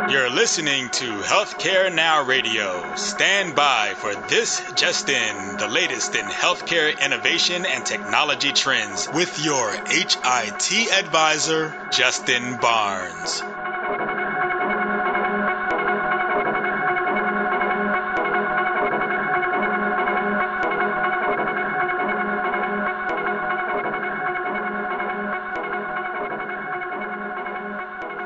You're listening to Healthcare Now Radio. Stand by for This Just In, the latest in healthcare innovation and technology trends with your HIT advisor, Justin Barnes.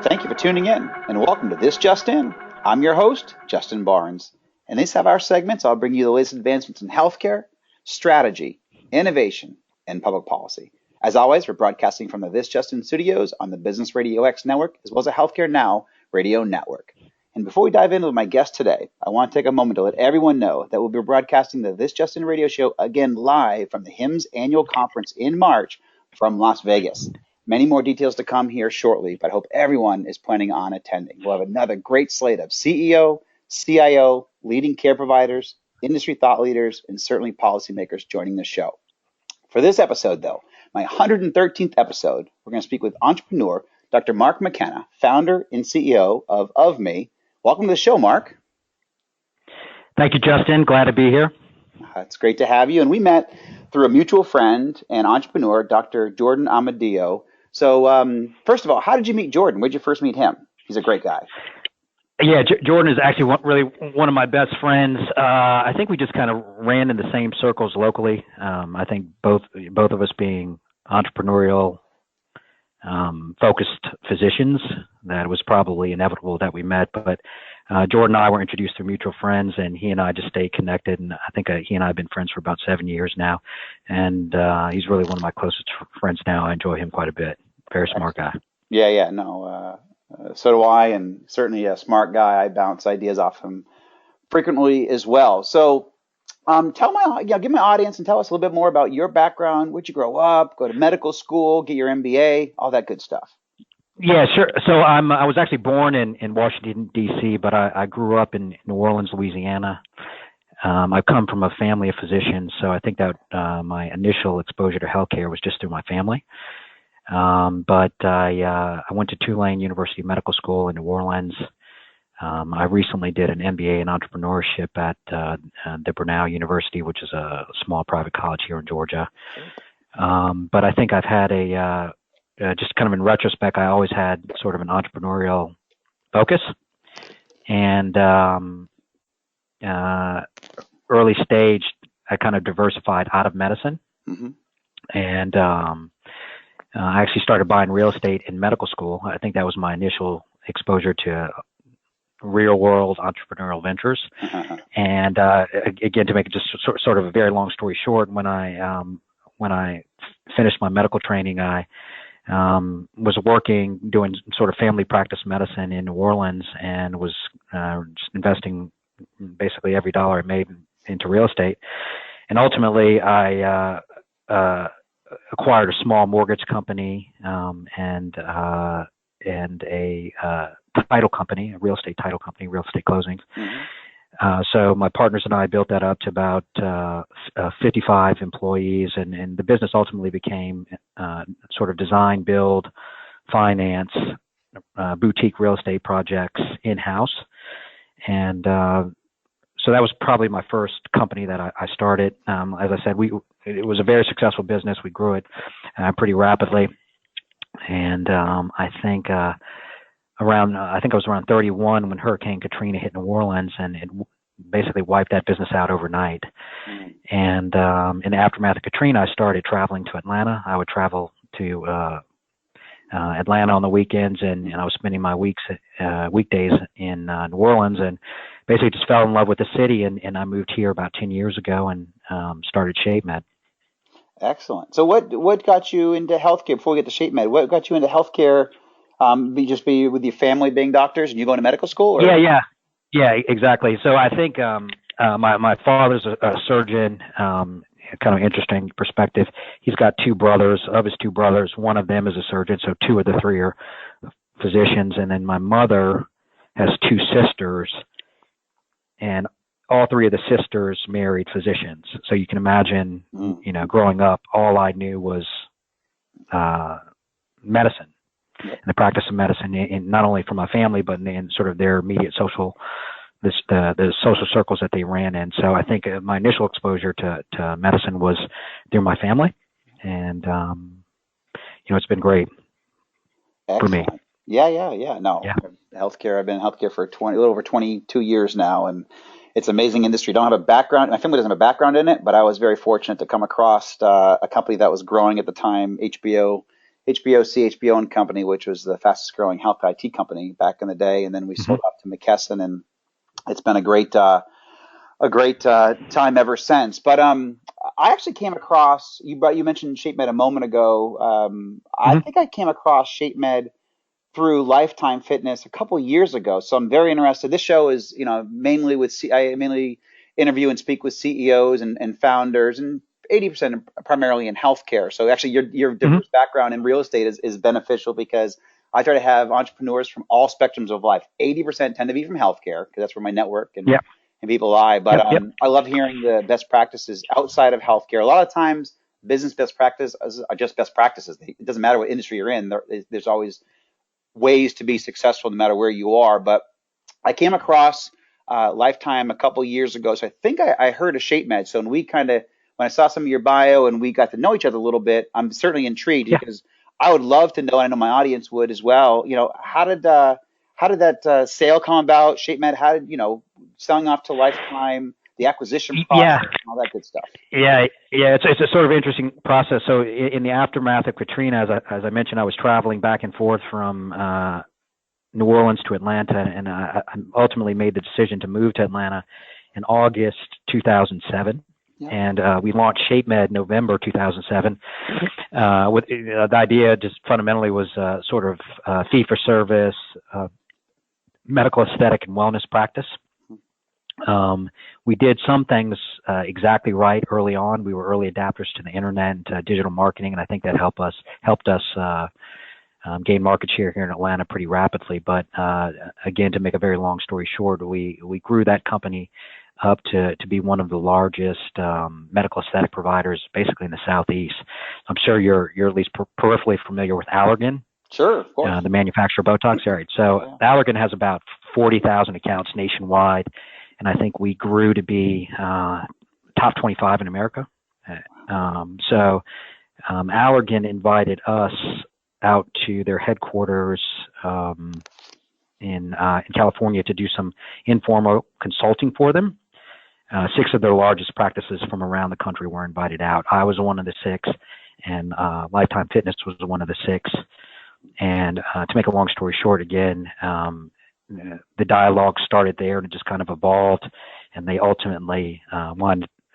Thank you for tuning in, and welcome to This Just In. I'm your host, Justin Barnes. In these of our segments, I'll bring you the latest advancements in healthcare, strategy, innovation, and public policy. As always, we're broadcasting from the This Just In studios on the Business Radio X network, as well as the Healthcare Now radio network. And before we dive into my guest today, I want to take a moment to let everyone know that we'll be broadcasting the This Just In radio show again live from the HIMSS annual conference in March from Las Vegas. Many more details to come here shortly, but I hope everyone is planning on attending. We'll have another great slate of CEO, CIO, leading care providers, industry thought leaders, and certainly policymakers joining the show. For this episode, though, my 113th episode, we're going to speak with entrepreneur Dr. Mark McKenna, founder and CEO of OVME. Welcome to the show, Mark. Thank you, Justin. Glad to be here. It's great to have you. And we met through a mutual friend and entrepreneur, Dr. Jordan Amadeo. So first of all, how did you meet Jordan? Where did you first meet him? He's a great guy. Yeah, Jordan is actually one of my best friends. I think we just kind of ran in the same circles locally. I think both of us being entrepreneurial, focused physicians, that was probably inevitable that we met. But Jordan and I were introduced through mutual friends, and he and I just stayed connected. And I think he and I have been friends for about 7 years now. And he's really one of my closest friends now. I enjoy him quite a bit. Very smart guy. Yeah, no. So do I, and certainly a smart guy. I bounce ideas off him frequently as well. So give my audience and tell us a little bit more about your background. Where'd you grow up, go to medical school, get your MBA, all that good stuff? Yeah, sure. So I was actually born in Washington, D.C., but I grew up in New Orleans, Louisiana. I come from a family of physicians, so I think that my initial exposure to healthcare was just through my family. But I went to Tulane University Medical School in New Orleans. I recently did an MBA in entrepreneurship at the Brenau University, which is a small private college here in Georgia. But I think I've had just kind of in retrospect, I always had sort of an entrepreneurial focus. And early stage, I kind of diversified out of medicine. Mm-hmm. And I actually started buying real estate in medical school. I think that was my initial exposure to real world entrepreneurial ventures. Uh-huh. And again, to make it just sort of a very long story short, when I finished my medical training, I was working doing sort of family practice medicine in New Orleans, and was just investing basically every dollar I made into real estate. And ultimately, I acquired a small mortgage company and a title company, a real estate title company, real estate closings. Mm-hmm. So my partners and I built that up to about 55 employees, and the business ultimately became sort of design, build, finance, boutique real estate projects in-house. And so that was probably my first company that I started. As I said, it was a very successful business. We grew it pretty rapidly. And I think I was around 31 when Hurricane Katrina hit New Orleans, and it basically wiped that business out overnight. Mm. And in the aftermath of Katrina, I started traveling to Atlanta. I would travel to Atlanta on the weekends, and I was spending my weekdays in New Orleans, and basically just fell in love with the city. And I moved here about 10 years ago and started ShapeMed. Excellent. So what got you into healthcare before we get to ShapeMed? What got you into healthcare? Be with your family being doctors and you going to medical school? Or? Yeah, exactly. So I think my father's a surgeon. Kind of interesting perspective. He's got two brothers. Of his two brothers, one of them is a surgeon, so two of the three are physicians. And then my mother has two sisters, and all three of the sisters married physicians. So you can imagine, growing up, all I knew was medicine. in the practice of medicine, in not only for my family, but in sort of their immediate social, the social circles that they ran in. So I think my initial exposure to medicine was through my family, and it's been great. Excellent. For me. Yeah. No, yeah. Healthcare. I've been in healthcare for a little over 22 years now, and it's an amazing industry. Don't have a background. My family doesn't have a background in it, but I was very fortunate to come across a company that was growing at the time, HBO and Company, which was the fastest growing health IT company back in the day, and then we sold off to McKesson, and it's been a great time ever since. But I actually came across you mentioned ShapeMed a moment ago. I think I came across ShapeMed through Lifetime Fitness a couple years ago. So I'm very interested. This show is, mainly I mainly interview and speak with CEOs and founders, and 80% primarily in healthcare. So actually your diverse background in real estate is beneficial, because I try to have entrepreneurs from all spectrums of life. 80% tend to be from healthcare, because that's where my network and people lie. But I love hearing the best practices outside of healthcare. A lot of times business best practices are just best practices. It doesn't matter what industry you're in. There's always ways to be successful no matter where you are. But I came across Lifetime a couple years ago. So I think I heard of ShapeMed. So when I saw some of your bio and we got to know each other a little bit, I'm certainly intrigued, because I would love to know, and I know my audience would as well, how did that sale come about, ShapeMed? How did, selling off to Lifetime, the acquisition process, and all that good stuff? It's a sort of interesting process. So in the aftermath of Katrina, as I mentioned, I was traveling back and forth from New Orleans to Atlanta, and I ultimately made the decision to move to Atlanta in August 2007. And we launched ShapeMed November 2007. With the idea, just fundamentally, was sort of fee for service, medical aesthetic and wellness practice. We did some things exactly right early on. We were early adapters to the internet and to digital marketing, and I think that helped us gain market share here in Atlanta pretty rapidly. But again, to make a very long story short, we grew that company up to be one of the largest medical aesthetic providers, basically in the Southeast. I'm sure you're at least peripherally familiar with Allergan. Sure, of course. The manufacturer of Botox. All right. So Allergan has about 40,000 accounts nationwide, and I think we grew to be top 25 in America. So Allergan invited us out to their headquarters in California to do some informal consulting for them. 6 of their largest practices from around the country were invited out. I was one of the 6, and Lifetime Fitness was one of the 6. And to make a long story short, again, the dialogue started there, and it just kind of evolved, and they ultimately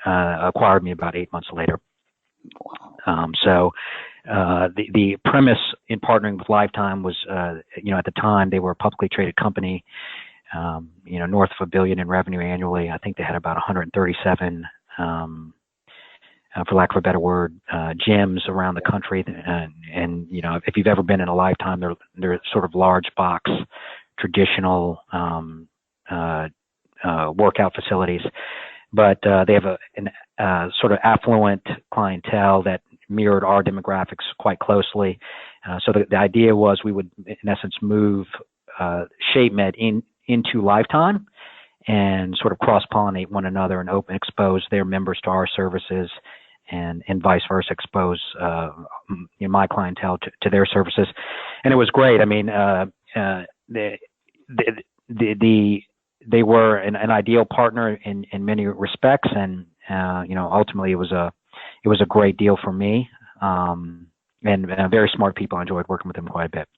acquired me about 8 months later. So the premise in partnering with Lifetime was, at the time they were a publicly traded company, north of $1 billion in revenue annually. I think they had about 137, for lack of a better word, gyms around the country. And if you've ever been in a Lifetime, they're sort of large box, traditional workout facilities. But they have a sort of affluent clientele that mirrored our demographics quite closely. So the idea was we would, in essence, move ShapeMed into Lifetime and sort of cross-pollinate one another and expose their members to our services, and vice versa, expose my clientele to their services. And it was great. I mean, they were an ideal partner in many respects, and ultimately it was a great deal for me, and very smart people. I enjoyed working with them quite a bit.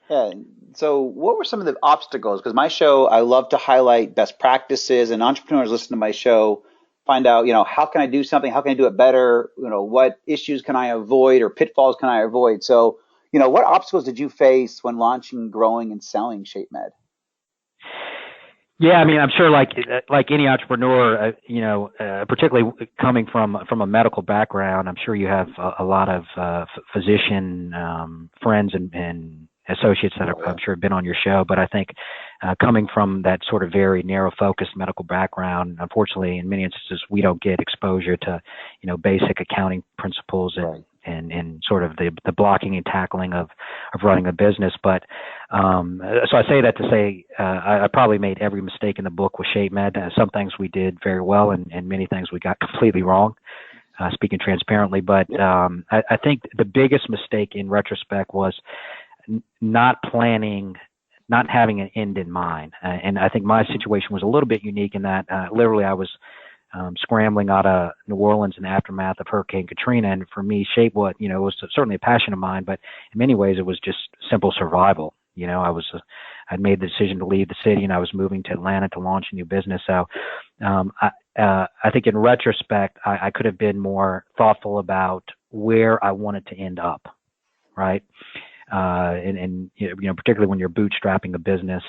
Yeah. So what were some of the obstacles? Because my show, I love to highlight best practices, and entrepreneurs listen to my show, find out, how can I do something? How can I do it better? What issues can I avoid, or pitfalls can I avoid? So, what obstacles did you face when launching, growing, and selling ShapeMed? Yeah, I mean, I'm sure like any entrepreneur, particularly coming from a medical background, I'm sure you have a lot of physician friends and associates that I'm sure have been on your show. But I think coming from that sort of very narrow focused medical background, unfortunately, in many instances, we don't get exposure to, basic accounting principles and sort of the blocking and tackling of running a business. But so I say that to say I probably made every mistake in the book with ShapeMed. Some things we did very well, and many things we got completely wrong. Speaking transparently, but I think the biggest mistake in retrospect was not planning, not having an end in mind. And I think my situation was a little bit unique in that literally I was scrambling out of New Orleans in the aftermath of Hurricane Katrina, and for me, Shape was certainly a passion of mine, but in many ways it was just simple survival. I'd made the decision to leave the city, and I was moving to Atlanta to launch a new business. So I think in retrospect, I could have been more thoughtful about where I wanted to end up, right? And particularly when you're bootstrapping a business,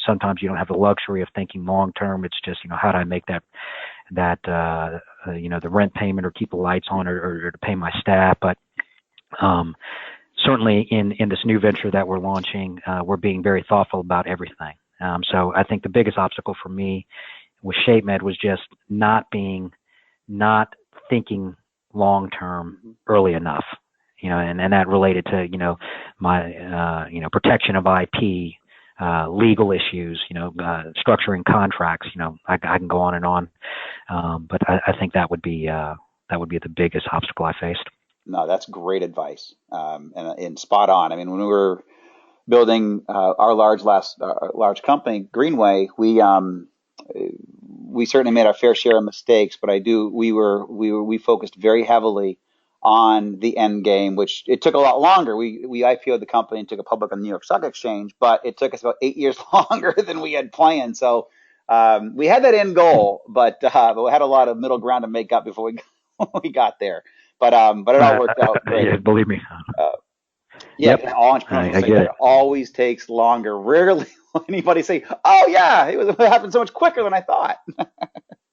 sometimes you don't have the luxury of thinking long term. It's just, how do I make that the rent payment or keep the lights on or to pay my staff. But certainly in this new venture that we're launching, we're being very thoughtful about everything. So I think the biggest obstacle for me with ShapeMed was just not thinking long term early enough, and that related to, my, protection of IP, legal issues, structuring contracts, I can go on and on. But I think that would be the biggest obstacle I faced. No, that's great advice, and spot on. I mean, when we were building our large company, Greenway, we certainly made our fair share of mistakes, but we focused very heavily on the end game, which it took a lot longer. We IPO'd the company and took it public on the New York Stock Exchange, but it took us about 8 years longer than we had planned. So we had that end goal, but we had a lot of middle ground to make up before we got there. But it all worked out great. Yeah, believe me. Yep. All entrepreneurs say that it always takes longer. Rarely will anybody say, "Oh yeah, it happened so much quicker than I thought."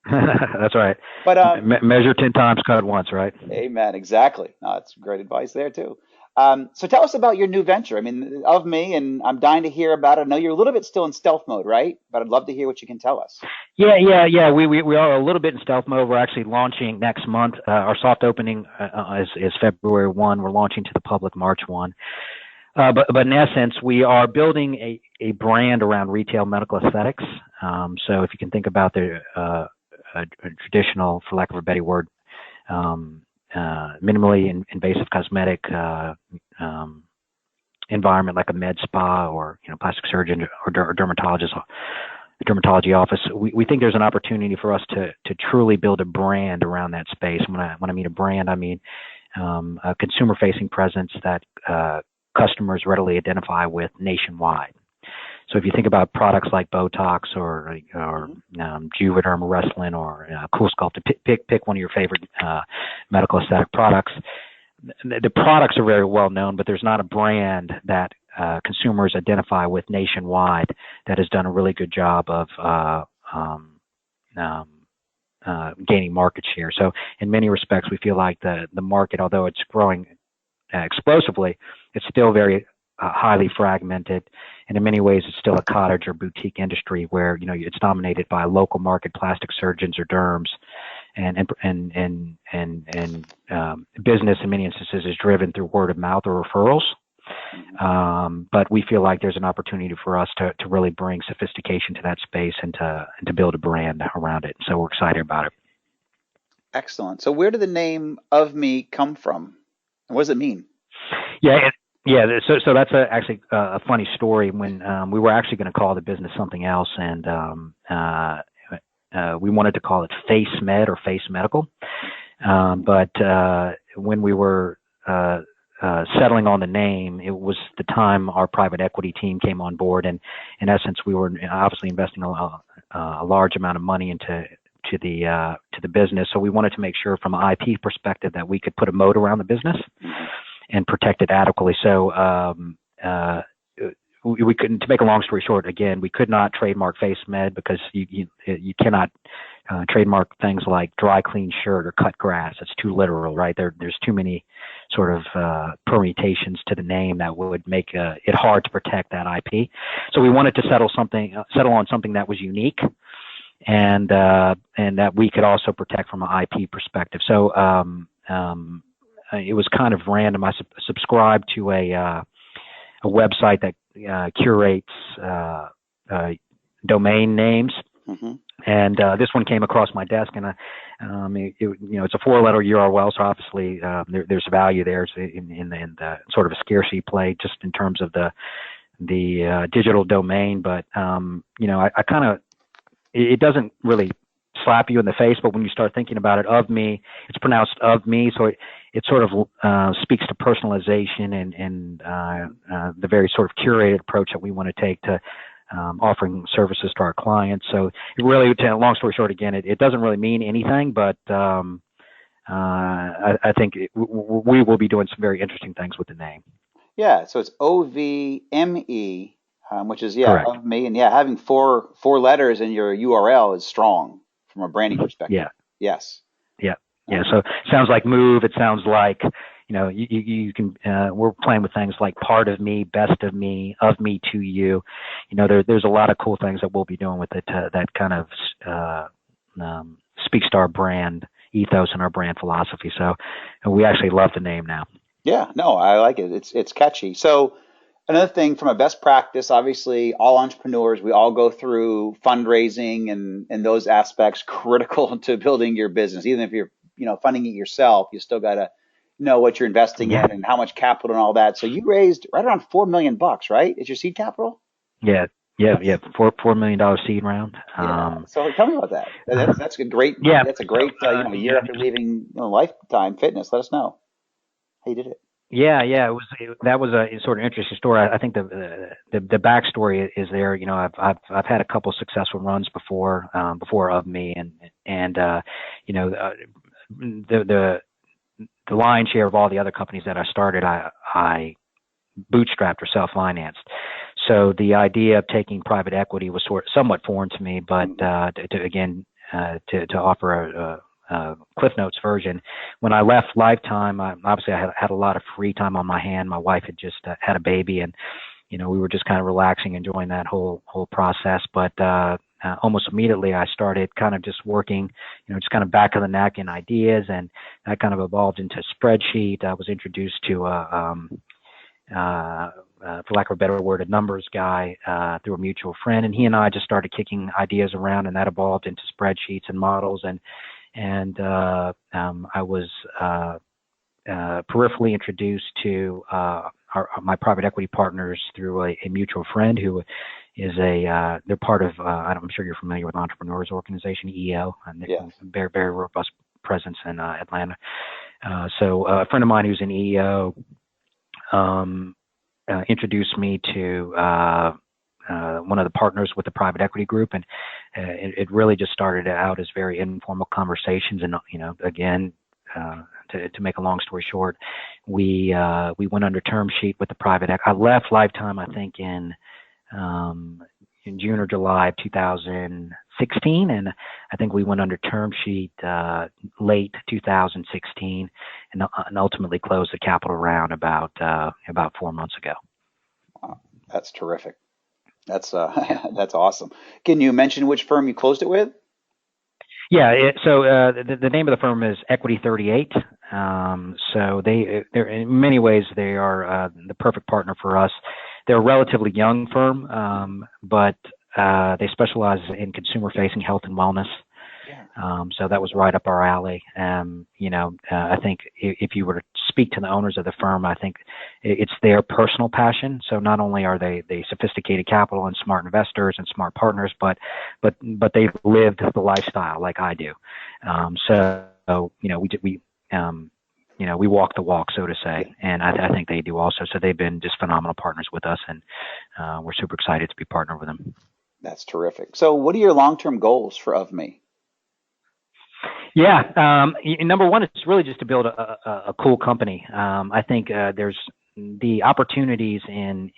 That's right. But measure 10 times, cut once, right? Amen. Exactly. No, that's great advice there too. So tell us about your new venture. I mean, OVME, and I'm dying to hear about it. I know you're a little bit still in stealth mode, right? But I'd love to hear what you can tell us. Yeah. We are a little bit in stealth mode. We're actually launching next month. Our soft opening is February 1. We're launching to the public March 1. But in essence, we are building a brand around retail medical aesthetics. So if you can think about the a traditional, for lack of a better word, minimally invasive cosmetic environment like a med spa or plastic surgeon or dermatology office, we think there's an opportunity for us to truly build a brand around that space. When I mean a brand, I mean a consumer-facing presence that customers readily identify with nationwide. So if you think about products like Botox or Juvederm or Restylane or Cool Sculpt, pick one of your favorite medical aesthetic products. The products are very well known, but there's not a brand that consumers identify with nationwide that has done a really good job of gaining market share. So in many respects, we feel like the market, although it's growing explosively, it's still very highly fragmented, and in many ways it's still a cottage or boutique industry where it's dominated by local market plastic surgeons or derms, and business in many instances is driven through word of mouth or referrals. But we feel like there's an opportunity for us to really bring sophistication to that space and to build a brand around it. So we're excited about it. Excellent. So where did the name OVME come from? And what does it mean? Yeah. So that's actually a funny story. When we were actually going to call the business something else, and we wanted to call it Face Med or Face Medical. But when we were settling on the name, it was the time our private equity team came on board, and in essence, we were obviously investing a large amount of money into the business. So we wanted to make sure, from an IP perspective, that we could put a moat around the business and protect it adequately. So we couldn't. To make a long story short, again, we could not trademark Face Med because you cannot trademark things like dry clean shirt or cut grass. It's too literal, right? There's too many sort of permutations to the name that would make it hard to protect that IP. So we wanted to settle on something that was unique, and that we could also protect from an IP perspective. So it was kind of random. I subscribed to a website that curates domain names. Mm-hmm. And this one came across my desk, and it's a 4-letter URL, so obviously there's value there in the sort of a scarcity play, just in terms of the digital domain. But I kind of, it doesn't really slap you in the face, but when you start thinking about it, OVME, it's pronounced OVME, so it sort of speaks to personalization and the very sort of curated approach that we want to take to offering services to our clients. So it really, long story short, again, it doesn't really mean anything, but I think we will be doing some very interesting things with the name. Yeah, so it's OVME, which is Correct. OVME, and having four letters in your URL is strong from a branding perspective. Yeah. Yes. Yeah. Yeah. So it sounds like move. It sounds like, you can, we're playing with things like part of me, best of me to you. There's a lot of cool things that we'll be doing with it that kind of speaks to our brand ethos and our brand philosophy. So we actually love the name now. Yeah, no, I like it. It's catchy. So another thing from a best practice, obviously all entrepreneurs, we all go through fundraising and those aspects critical to building your business. Even if you're, funding it yourself, you still got to know what you're investing in and how much capital and all that. So you raised right around $4 million, right? Is your seed capital? Yeah. $4 million seed round. So tell me about that. That's a great. Yeah. That's a great. Year after leaving Lifetime Fitness. Let us know how you did it. Yeah. That was a sort of interesting story. I think the backstory is there. I've had a couple successful runs before OVME, and the lion's share of all the other companies that I started, I bootstrapped or self-financed. So the idea of taking private equity was somewhat foreign to me, but to offer a Cliff Notes version. When I left Lifetime, obviously I had a lot of free time on my hand. My wife had just had a baby, and we were just kind of relaxing, enjoying that whole process. But almost immediately I started kind of just working, just kind of back of the napkin ideas, and that kind of evolved into a spreadsheet. I was introduced to for lack of a better word, a numbers guy through a mutual friend, and he and I just started kicking ideas around, and that evolved into spreadsheets and models, and I was peripherally introduced to my private equity partners through a mutual friend who is they're part of, I'm sure you're familiar with Entrepreneurs Organization, EO, and very, very robust presence in Atlanta. So a friend of mine who's in EO introduced me to one of the partners with the private equity group, and it really just started out as very informal conversations. And again, to make a long story short, we went under term sheet with the private equity. I left Lifetime, I think, in June or July of 2016, and I think we went under term sheet late 2016, and ultimately closed the capital round about 4 months ago. Wow, that's terrific. That's that's awesome. Can you mention which firm you closed it with? Yeah, so the name of the firm is Equity 38. So they're in many ways they are the perfect partner for us. They're a relatively young firm, but they specialize in consumer-facing health and wellness. Yeah. So that was right up our alley. I think if you were to speak to the owners of the firm, I think it's their personal passion. So not only are they sophisticated capital and smart investors and smart partners, but they've lived the lifestyle like I do. We walk the walk, so to say, and I think they do also. So they've been just phenomenal partners with us, and we're super excited to be partnered with them. That's terrific. So what are your long-term goals for OVME? Yeah, number one, it's really just to build a cool company. I think there's the opportunities in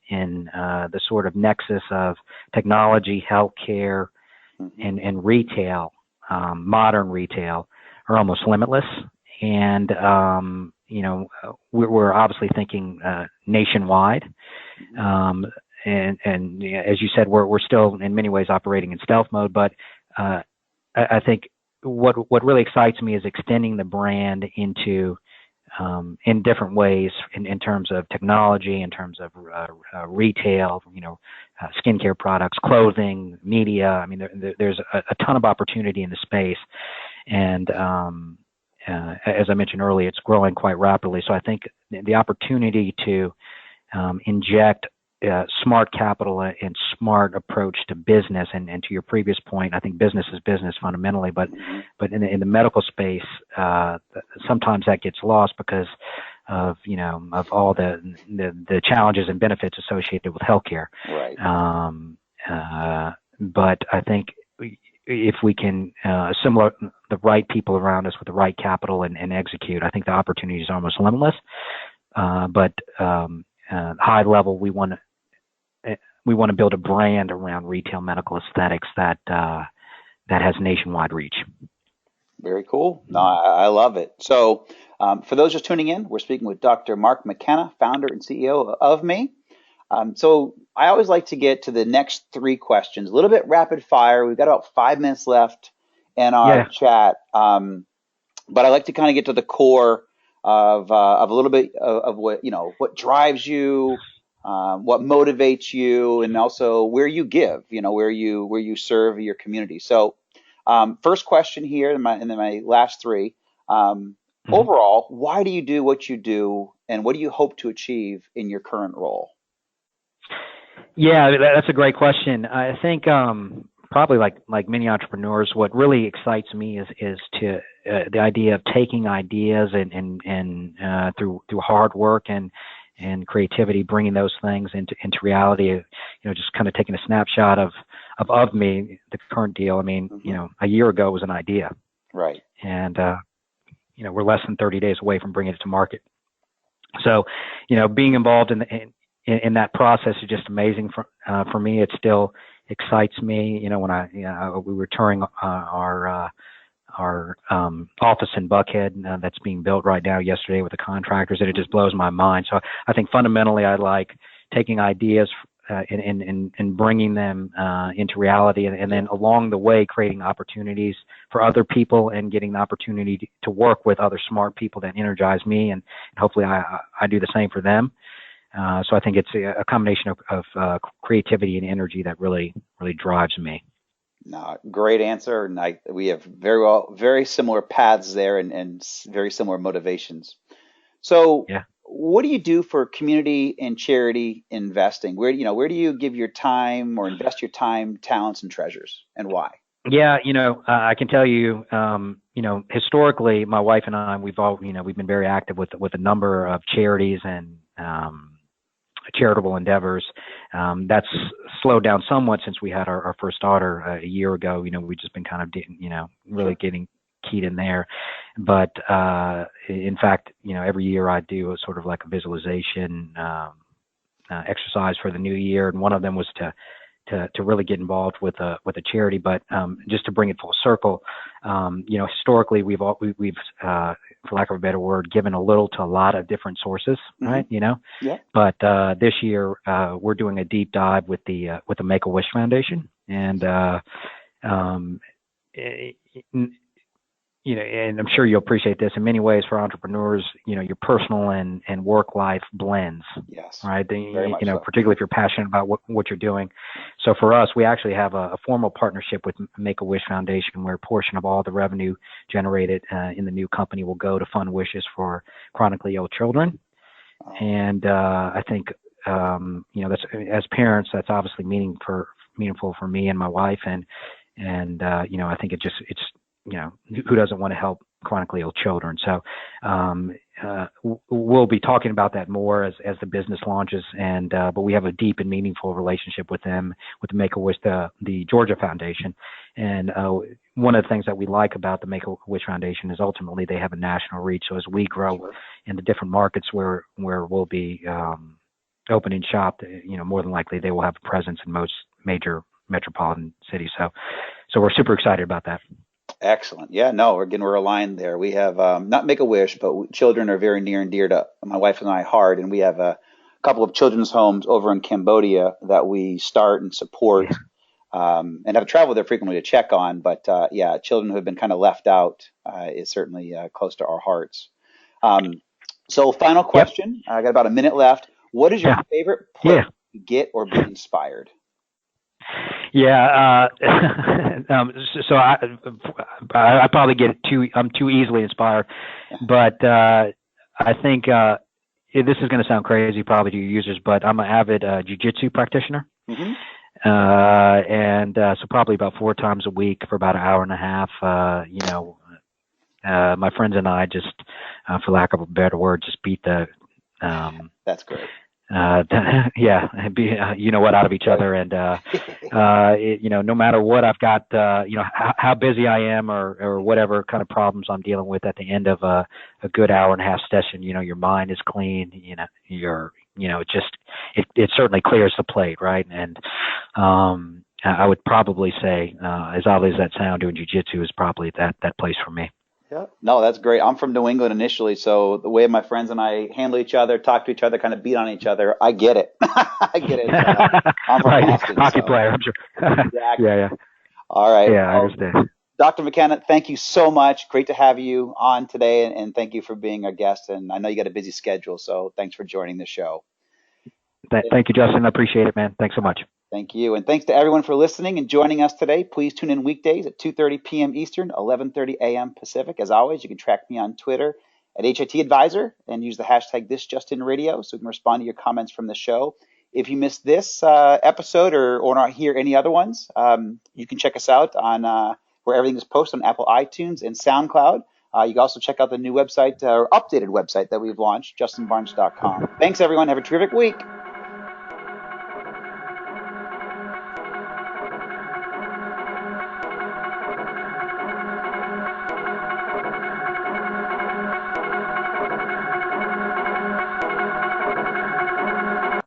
the sort of nexus of technology, healthcare, and retail, modern retail, are almost limitless. And we're obviously thinking nationwide. And as you said, we're still in many ways operating in stealth mode. But I think what really excites me is extending the brand into in different ways in terms of technology, in terms of retail, skincare products, clothing, media. I mean, there's a ton of opportunity in the space, and as I mentioned earlier, it's growing quite rapidly. So I think the opportunity to inject smart capital and smart approach to business, and to your previous point, I think business is business fundamentally, but in the medical space, sometimes that gets lost because of all the challenges and benefits associated with healthcare. Right. But I think if we can assemble the right people around us with the right capital and execute, I think the opportunities are almost limitless. But high level, we want to build a brand around retail medical aesthetics that has nationwide reach. Very cool. No, I love it. So for those just tuning in, we're speaking with Dr. Mark McKenna, founder and CEO of OVME. So I always like to get to the next three questions, a little bit rapid fire. We've got about 5 minutes left in our chat. But I like to kind of get to the core of a little bit of what drives you, what motivates you, and also where you give, where you serve your community. So first question here, and then my last three. Overall, why do you do what you do, and what do you hope to achieve in your current role? Yeah, that's a great question. I think probably like many entrepreneurs, what really excites me is to the idea of taking ideas and through hard work and creativity, bringing those things into reality. Just kind of taking a snapshot of OVME, the current deal. I mean, a year ago it was an idea, right? And we're less than 30 days away from bringing it to market. So, being involved in that process is just amazing for me. It still excites me. When we were touring our office in Buckhead that's being built right now yesterday with the contractors, and it just blows my mind. So I think fundamentally I like taking ideas and bringing them into reality, and then along the way creating opportunities for other people and getting the opportunity to work with other smart people that energize me, and hopefully I do the same for them. So I think it's a combination of creativity and energy that really drives me. No, great answer. And we have very similar paths there and very similar motivations. So what do you do for community and charity investing? Where do you give your time or invest your time, talents, and treasures, and why? Yeah, I can tell you, historically, my wife and I, we've been very active with a number of charities and charitable endeavors. That's slowed down somewhat since we had our first daughter a year ago. We've just been kind of, really getting keyed in there. But in fact, every year I do a sort of like a visualization exercise for the new year, and one of them was to really get involved with a charity. But just to bring it full circle, historically we've for lack of a better word, given a little to a lot of different sources, right? But this year we're doing a deep dive with the Make-A-Wish Foundation, and and I'm sure you'll appreciate this. In many ways, for entrepreneurs, your personal and work life blends. Yes. Right. Very much so. Particularly if you're passionate about what you're doing. So for us, we actually have a formal partnership with Make-A-Wish Foundation, where a portion of all the revenue generated in the new company will go to fund wishes for chronically ill children. And I think that's, as parents, that's obviously meaningful for me and my wife, and I think it's who doesn't want to help chronically ill children? So we'll be talking about that more as the business launches, and but we have a deep and meaningful relationship with them, with the Make-A-Wish, the Georgia Foundation. And one of the things that we like about the Make-A-Wish Foundation is ultimately they have a national reach. So as we grow in the different markets where we'll be opening shop, more than likely they will have a presence in most major metropolitan cities. So we're super excited about that. Excellent. Yeah, no, we're aligned there. We have not Make-A-Wish, but children are very near and dear to my wife and I heart, and we have a couple of children's homes over in Cambodia that we start and support, and have traveled there frequently to check on. But children who have been kind of left out is certainly close to our hearts. So final question. I got about a minute left. What is your favorite place to get or be inspired? Yeah. So I probably I'm too easily inspired, but I think this is going to sound crazy probably to your users, but I'm an avid jiu-jitsu practitioner. Mm-hmm. And so probably about 4 times a week for about an hour and a half, my friends and I just, for lack of a better word, just beat the, that's great. out of each other. And, no matter what I've got, how busy I am or whatever kind of problems I'm dealing with at the end of a good hour and a half session, your mind is clean, it certainly clears the plate. Right. And, I would probably say, as oddly as that sound, doing jiu-jitsu is probably that place for me. Yeah. No, that's great. I'm from New England initially, so the way my friends and I handle each other, talk to each other, kind of beat on each other, I get it. I get it. I'm from Boston. Hockey player, I'm sure. Exactly. Yeah. All right. Yeah, I understand. Dr. McKenna, thank you so much. Great to have you on today, and thank you for being our guest. And I know you got a busy schedule, so thanks for joining the show. Thank you, Justin. I appreciate it, man. Thanks so much. Thank you. And thanks to everyone for listening and joining us today. Please tune in weekdays at 2:30 p.m. Eastern, 11:30 a.m. Pacific. As always, you can track me on Twitter at HIT Advisor and use the hashtag ThisJustinRadio so we can respond to your comments from the show. If you missed this episode or not hear any other ones, you can check us out on where everything is posted on Apple iTunes and SoundCloud. You can also check out the new website or updated website that we've launched, justinbarnes.com. Thanks, everyone. Have a terrific week.